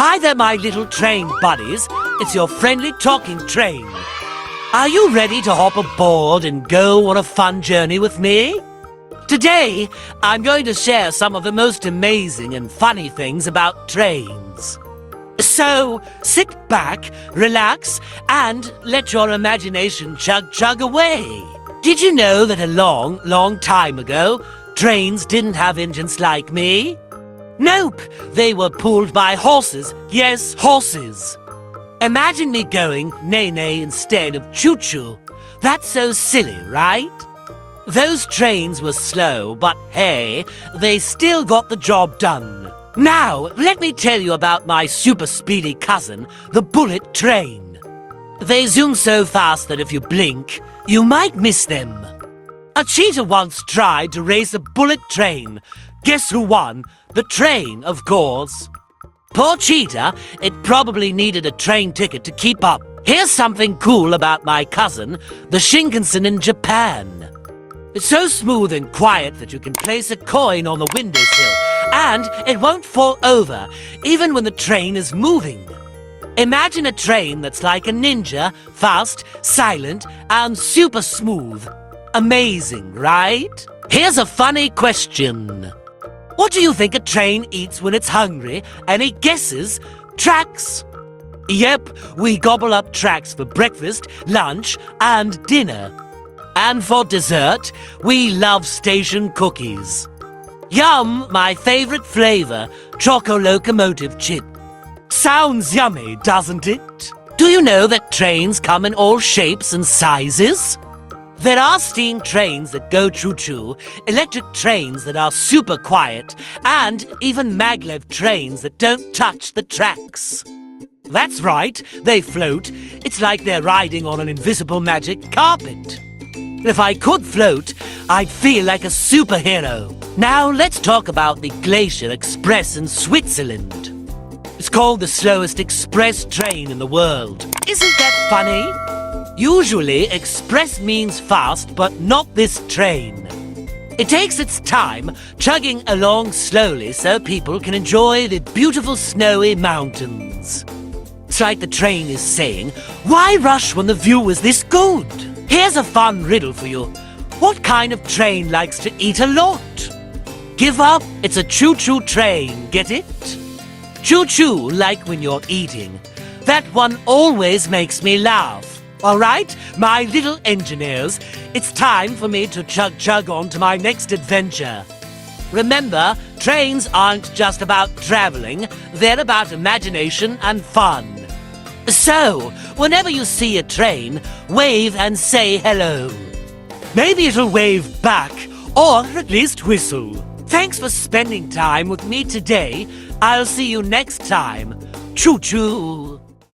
Hi there, my little train buddies. It's your friendly talking train. Are you ready to hop aboard and go on a fun journey with me? Today, I'm going to share some of the most amazing and funny things about trains. So, sit back, relax, and let your imagination chug away. Did you know that a long time ago, trains didn't have engines like me? Nope, they were pulled by horses. Yes, horses. Imagine me going neigh-neigh instead of choo-choo. That's so silly, right? Those trains were slow, but hey, they still got the job done. Now, let me tell you about my super speedy cousin, the bullet train. They zoom so fast that if you blink, you might miss them. A cheetah once tried to race a bullet train. Guess who won? The train, of course. Poor cheetah, it probably needed a train ticket to keep up. Here's something cool about my cousin, the Shinkansen in Japan. It's so smooth and quiet that you can place a coin on the windowsill, and it won't fall over, even when the train is moving. Imagine a train that's like a ninja, fast, silent, and super smooth. Amazing, right? Here's a funny question. What do you think a train eats when it's hungry? Any guesses? Tracks. Yep, we gobble up tracks for breakfast, lunch, and dinner. And for dessert, we love station cookies. Yum, my favorite flavor, Choco Locomotive Chip. Sounds yummy, doesn't it? Do you know that trains come in all shapes and sizes? There are steam trains that go choo-choo, electric trains that are super quiet, and even maglev trains that don't touch the tracks. That's right, they float. It's like they're riding on an invisible magic carpet. If I could float, I'd feel like a superhero. Now let's talk about the Glacier Express in Switzerland. It's called the slowest express train in the world. Isn't that funny? Usually, express means fast, but not this train. It takes its time, chugging along slowly so people can enjoy the beautiful snowy mountains. It's like the train is saying, why rush when the view is this good? Here's a fun riddle for you. What kind of train likes to eat a lot? Give up, it's a choo-choo train, get it? Choo-choo, like when you're eating. That one always makes me laugh. All right, my little engineers, it's time for me to chug on to my next adventure. Remember, trains aren't just about traveling, they're about imagination and fun. So, whenever you see a train, wave and say hello. Maybe it'll wave back, or at least whistle. Thanks for spending time with me today. I'll see you next time. Choo-choo!